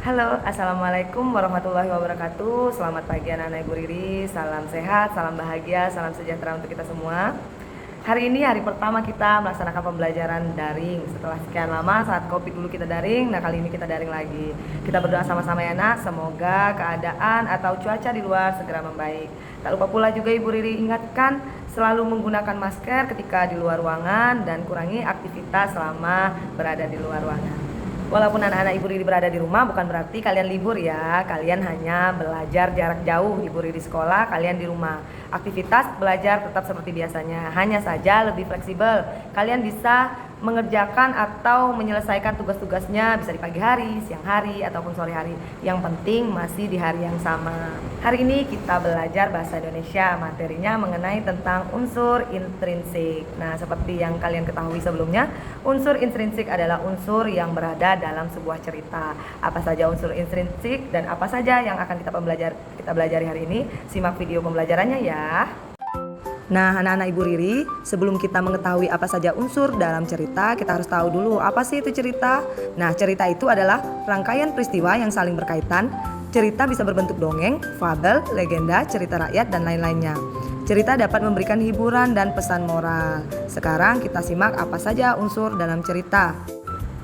Halo, Assalamualaikum warahmatullahi wabarakatuh. Selamat pagi anak-anak Ibu Riri. Salam sehat, salam bahagia, salam sejahtera untuk kita semua. Hari ini hari pertama kita melaksanakan pembelajaran daring. Setelah sekian lama saat COVID dulu kita daring, nah kali ini kita daring lagi. Kita berdoa sama-sama ya nak, semoga keadaan atau cuaca di luar segera membaik. Tak lupa pula juga Ibu Riri ingatkan selalu menggunakan masker ketika di luar ruangan dan kurangi aktivitas selama berada di luar ruangan. Walaupun anak-anak Ibu Riri berada di rumah bukan berarti kalian libur ya. Kalian hanya belajar jarak jauh. Ibu Riri sekolah, kalian di rumah. Aktivitas belajar tetap seperti biasanya, hanya saja lebih fleksibel. Kalian bisa mengerjakan atau menyelesaikan tugas-tugasnya bisa di pagi hari, siang hari, ataupun sore hari. Yang penting masih di hari yang sama. Hari ini kita belajar bahasa Indonesia. Materinya mengenai tentang unsur intrinsik. Nah, seperti yang kalian ketahui sebelumnya, unsur intrinsik adalah unsur yang berada dalam sebuah cerita. Apa saja unsur intrinsik dan apa saja yang akan kita pelajari hari ini? Simak video pembelajarannya ya. Nah, anak-anak Ibu Riri, sebelum kita mengetahui apa saja unsur dalam cerita, kita harus tahu dulu apa sih itu cerita. Nah, cerita itu adalah rangkaian peristiwa yang saling berkaitan. Cerita bisa berbentuk dongeng, fabel, legenda, cerita rakyat, dan lain-lainnya. Cerita dapat memberikan hiburan dan pesan moral. Sekarang kita simak apa saja unsur dalam cerita.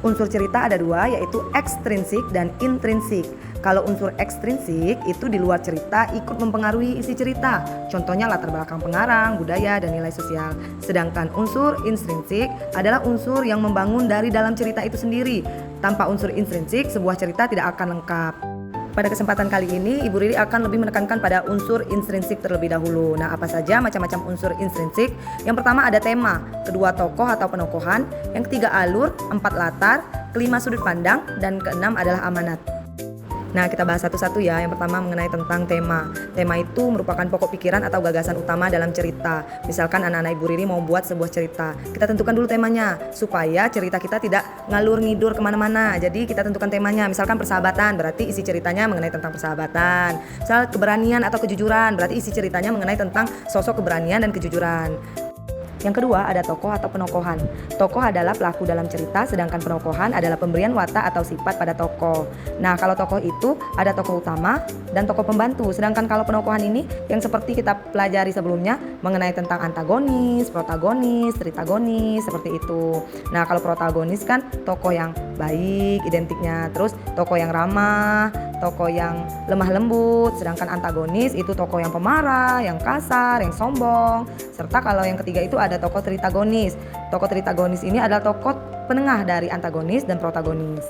Unsur cerita ada dua, yaitu ekstrinsik dan intrinsik. Kalau unsur ekstrinsik itu di luar cerita ikut mempengaruhi isi cerita. Contohnya latar belakang pengarang, budaya, dan nilai sosial. Sedangkan unsur intrinsik adalah unsur yang membangun dari dalam cerita itu sendiri. Tanpa unsur intrinsik, sebuah cerita tidak akan lengkap. Pada kesempatan kali ini, Ibu Riri akan lebih menekankan pada unsur intrinsik terlebih dahulu. Nah, apa saja macam-macam unsur intrinsik? Yang pertama ada tema, kedua tokoh atau penokohan, yang ketiga alur, empat latar, kelima sudut pandang, dan keenam adalah amanat. Nah, kita bahas satu-satu ya. Yang pertama mengenai tentang tema. Tema itu merupakan pokok pikiran atau gagasan utama dalam cerita. Misalkan anak-anak Ibu Riri mau buat sebuah cerita, kita tentukan dulu temanya supaya cerita kita tidak ngalur ngidur kemana-mana. Jadi kita tentukan temanya. Misalkan persahabatan, berarti isi ceritanya mengenai tentang persahabatan. Misal keberanian atau kejujuran, berarti isi ceritanya mengenai tentang sosok keberanian dan kejujuran. Yang kedua ada tokoh atau penokohan. Tokoh adalah pelaku dalam cerita, sedangkan penokohan adalah pemberian watak atau sifat pada tokoh. Nah, kalau tokoh itu ada tokoh utama dan tokoh pembantu. Sedangkan kalau penokohan ini yang seperti kita pelajari sebelumnya mengenai tentang antagonis, protagonis, tritagonis, seperti itu. Nah, kalau protagonis kan tokoh yang baik identiknya, terus tokoh yang ramah, tokoh yang lemah lembut, sedangkan antagonis itu tokoh yang pemarah, yang kasar, yang sombong. Serta kalau yang ketiga itu ada tokoh tritagonis. Tokoh tritagonis ini adalah tokoh penengah dari antagonis dan protagonis.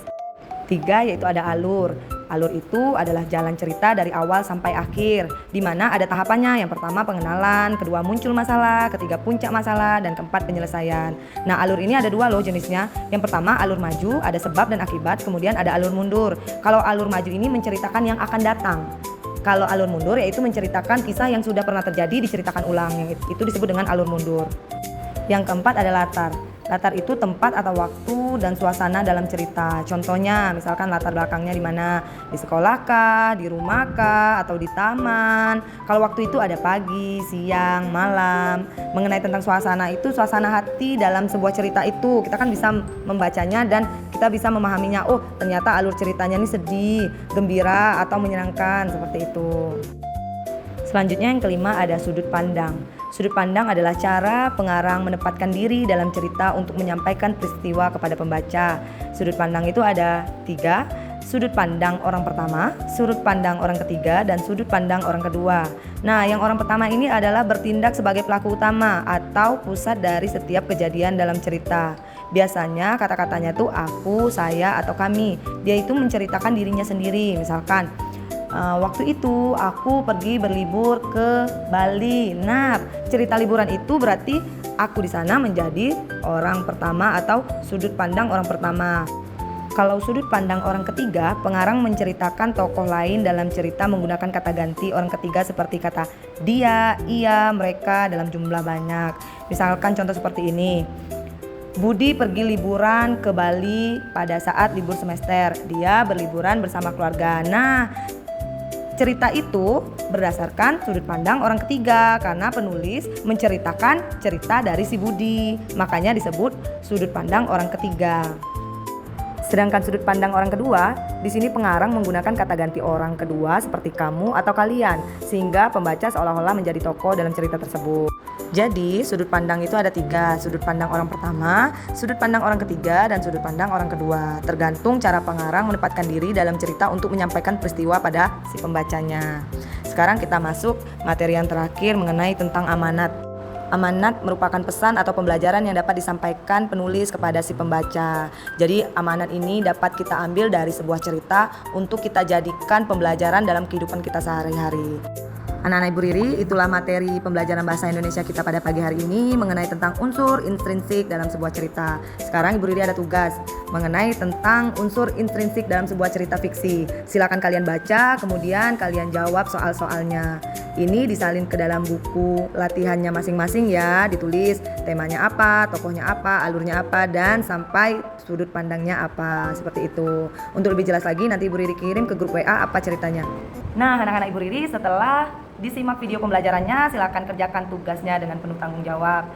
Tiga yaitu ada alur. Alur itu adalah jalan cerita dari awal sampai akhir, di mana ada tahapannya. Yang pertama pengenalan, kedua muncul masalah, ketiga puncak masalah, dan keempat penyelesaian. Nah, alur ini ada dua loh jenisnya. Yang pertama alur maju, ada sebab dan akibat, kemudian ada alur mundur. Kalau alur maju ini menceritakan yang akan datang. Kalau alur mundur yaitu menceritakan kisah yang sudah pernah terjadi diceritakan ulang. Yang itu disebut dengan alur mundur. Yang keempat ada latar. Latar itu tempat atau waktu dan suasana dalam cerita. Contohnya, misalkan latar belakangnya di mana? Di sekolah kah, di rumah kah, atau di taman. Kalau waktu itu ada pagi, siang, malam. Mengenai tentang suasana itu, suasana hati dalam sebuah cerita itu. Kita kan bisa membacanya dan kita bisa memahaminya. Oh, ternyata alur ceritanya ini sedih, gembira, atau menyenangkan, seperti itu. Selanjutnya yang kelima ada sudut pandang. Sudut pandang adalah cara pengarang menempatkan diri dalam cerita untuk menyampaikan peristiwa kepada pembaca. Sudut pandang itu ada tiga, sudut pandang orang pertama, sudut pandang orang ketiga, dan sudut pandang orang kedua. Nah, yang orang pertama ini adalah bertindak sebagai pelaku utama atau pusat dari setiap kejadian dalam cerita. Biasanya kata-katanya tuh aku, saya, atau kami. Dia itu menceritakan dirinya sendiri. Misalkan, waktu itu aku pergi berlibur ke Bali. Nah, cerita liburan itu berarti aku di sana menjadi orang pertama atau sudut pandang orang pertama. Kalau sudut pandang orang ketiga, pengarang menceritakan tokoh lain dalam cerita menggunakan kata ganti orang ketiga seperti kata dia, ia, mereka dalam jumlah banyak. Misalkan contoh seperti ini. Budi pergi liburan ke Bali pada saat libur semester. Dia berliburan bersama keluarga. Nah, cerita itu berdasarkan sudut pandang orang ketiga karena penulis menceritakan cerita dari si Budi. Makanya disebut sudut pandang orang ketiga. Sedangkan sudut pandang orang kedua, di sini pengarang menggunakan kata ganti orang kedua seperti kamu atau kalian, sehingga pembaca seolah-olah menjadi tokoh dalam cerita tersebut. Jadi, sudut pandang itu ada 3, sudut pandang orang pertama, sudut pandang orang ketiga, dan sudut pandang orang kedua. Tergantung cara pengarang menempatkan diri dalam cerita untuk menyampaikan peristiwa pada si pembacanya. Sekarang kita masuk materi yang terakhir mengenai tentang amanat. Amanat merupakan pesan atau pembelajaran yang dapat disampaikan penulis kepada si pembaca. Jadi amanat ini dapat kita ambil dari sebuah cerita untuk kita jadikan pembelajaran dalam kehidupan kita sehari-hari. Anak-anak Ibu Riri, itulah materi pembelajaran bahasa Indonesia kita pada pagi hari ini mengenai tentang unsur intrinsik dalam sebuah cerita. Sekarang Ibu Riri ada tugas mengenai tentang unsur intrinsik dalam sebuah cerita fiksi. Silakan kalian baca, kemudian kalian jawab soal-soalnya. Ini disalin ke dalam buku latihannya masing-masing ya, ditulis temanya apa, tokohnya apa, alurnya apa, dan sampai sudut pandangnya apa, seperti itu. Untuk lebih jelas lagi nanti Ibu Riri kirim ke grup WA apa ceritanya. Nah, anak-anak Ibu Riri, setelah disimak video pembelajarannya, silakan kerjakan tugasnya dengan penuh tanggung jawab.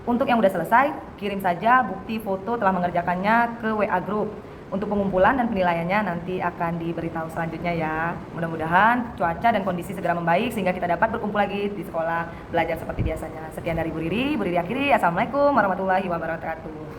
Untuk yang udah selesai, kirim saja bukti foto telah mengerjakannya ke WA Group. Untuk pengumpulan dan penilaiannya nanti akan diberitahu selanjutnya ya. Mudah-mudahan cuaca dan kondisi segera membaik sehingga kita dapat berkumpul lagi di sekolah belajar seperti biasanya. Sekian dari Bu Riri akhiri. Assalamualaikum warahmatullahi wabarakatuh.